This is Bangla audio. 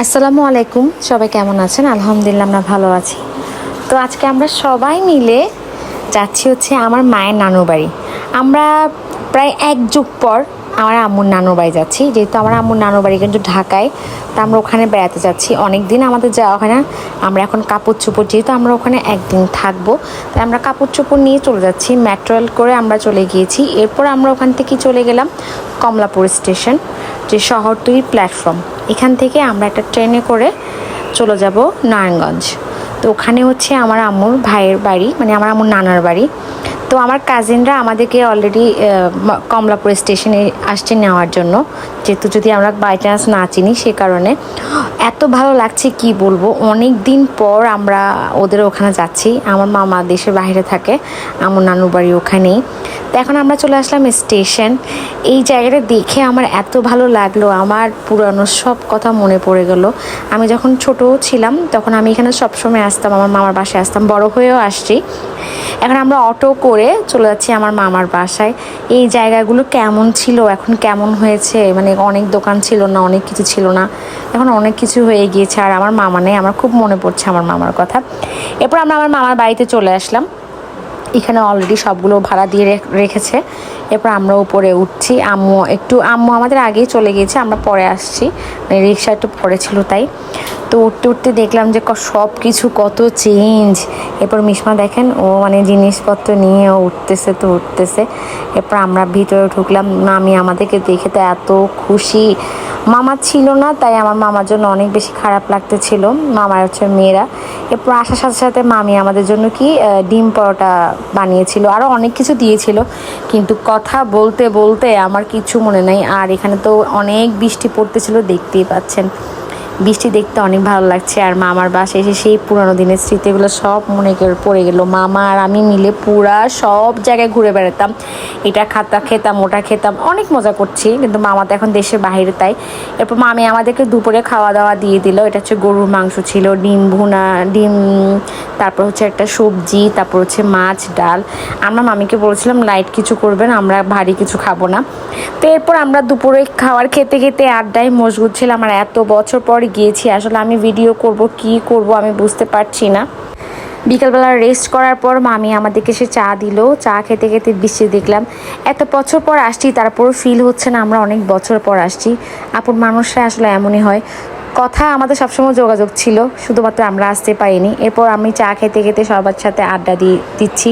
আসসালামু আলাইকুম, সবাই কেমন আছেন? আলহামদুলিল্লাহ আমরা ভালো আছি। তো আজকে আমরা সবাই মিলে যাচ্ছি হচ্ছে আমার মায়ের নানুর বাড়ি। আমরা প্রায় এক যুগ পর আমার আম্মুর নানুর বাড়ি যাচ্ছি, যেহেতু আমার আম্মুর নানুর বাড়ি কিন্তু ঢাকায়। তো আমরা ওখানে বেড়াতে যাচ্ছি, অনেক দিন আমাদের যাওয়া হয় না। আমরা এখন কাপড় চোপড়, যেহেতু আমরা ওখানে একদিন থাকবো, তাই আমরা কাপড় চোপড় নিয়ে চলে যাচ্ছি। মেট্রোল করে আমরা চলে গিয়েছি। এরপর আমরা ওখান থেকে চলে গেলাম কমলাপুর স্টেশন, যে শহরতলির প্ল্যাটফর্ম। এখান থেকে আমরা একটা ট্রেনে করে চলে যাব নারায়ণগঞ্জ। তো ওখানে হচ্ছে আমার আম্মুর ভাইয়ের বাড়ি, মানে আমার আম্মুর নানার বাড়ি। তো আমার কাজিনরা আমাদেরকে অলরেডি কমলাপুর স্টেশনে আসছে নেওয়ার জন্য, যেহেতু যদি আমরা বাই চান্স না চিনি, সে কারণে এত ভালো লাগছে কি বলবো। অনেক দিন পর আমরা ওদের ওখানে যাচ্ছি। আমার মামা দেশের বাইরে থাকে, আমার নানুর বাড়ি ওখানেই। তো এখন আমরা চলে আসলাম স্টেশন। এই জায়গাটা দেখে আমার এত ভালো লাগলো, আমার পুরানো সব কথা মনে পড়ে গেল। আমি যখন ছোট ছিলাম তখন আমি এখানে সবসময় আসতাম, আমার মামার বাসায় আসতাম, বড় হয়েও আসছি। এখন আমরা অটো করে চলে যাচ্ছি আমার মামার বাসায়। এই জায়গাগুলো কেমন ছিল, এখন কেমন হয়েছে, মানে অনেক দোকান ছিল না, অনেক কিছু ছিল না, এখন অনেক কিছু হয়ে গিয়েছে। আর আমার মামা নেই, আমার খুব মনে পড়ছে আমার মামার কথা। এরপর আমরা আমার মামার বাড়িতে চলে আসলাম। এখানে অলরেডি সবগুলো ভাড়া দিয়ে রেখেছে। এরপর আমরা উপরে উঠছি। আম্মু আমাদের আগেই চলে গিয়েছে, আমরা পরে আসছি, মানে রিক্সা একটু পরে ছিল তাই। তো উঠতে উঠতে দেখলাম যে সব কিছু কত চেঞ্জ। এরপর মিশমা দেখেন, ও মানে জিনিসপত্র নিয়ে ও উঠতেছে। এরপর আমরা ভিতরে ঢুকলাম। মামি আমাদেরকে দেখে তো এত খুশি। মামা ছিল না, তাই আমার মামার জন্য অনেক বেশি খারাপ লাগতেছিল, মামার হচ্ছে মেয়েরা। এরপর আসার সাথে সাথে মামি আমাদের জন্য কি ডিম পরোটা বানিয়েছিল, আরও অনেক কিছু দিয়েছিল, কিন্তু কথা বলতে বলতে আমার কিছু মনে নাই। আর এখানে তো অনেক বৃষ্টি পড়তেছিল, দেখতেই পাচ্ছেন। বৃষ্টি দেখতে অনেক ভালো লাগছে। আর মামার বাসায় এসে সেই পুরানো দিনের স্মৃতিগুলো সব মনে পড়ে গেল। মামা আর আমি মিলে পুরা সব জায়গায় ঘুরে বেড়াতাম, এটা খেতাম, ওটা খেতাম, অনেক মজা করছি। কিন্তু মামা তো এখন দেশের বাইরে, তাই। এরপর মামি আমাদেরকে দুপুরে খাওয়া দাওয়া দিয়ে দিল। এটা হচ্ছে গরুর মাংস ছিল, ডিম ভুনা, তারপর হচ্ছে একটা সবজি, তারপর হচ্ছে মাছ, ডাল। আমরা মামিকে বলছিলাম লাইট কিছু করবেন, আমরা ভারী কিছু খাবো না। তো এরপর আমরা দুপুরে খাবার খেতে খেতে আড্ডায় মশগুল ছিলাম। আর এত বছর পর গিয়েছি, আসলে আমি ভিডিও করব কি করব আমি বুঝতে পারছি না। বিকালবেলা রেস্ট করার পর মামি আমাদেরকে সে চা দিল। চা খেতে খেতে বৃষ্টি দেখলাম। এত বছর পর আসছি, তারপরও ফিল হচ্ছে না আমরা অনেক বছর পর আসছি। আপন মানুষরা আসলে এমনই হয়। কথা আমাদের সবসময় যোগাযোগ ছিল, শুধুমাত্র আমরা আসতে পারিনি। এরপর আমি চা খেতে খেতে সবার সাথে আড্ডা দিচ্ছি।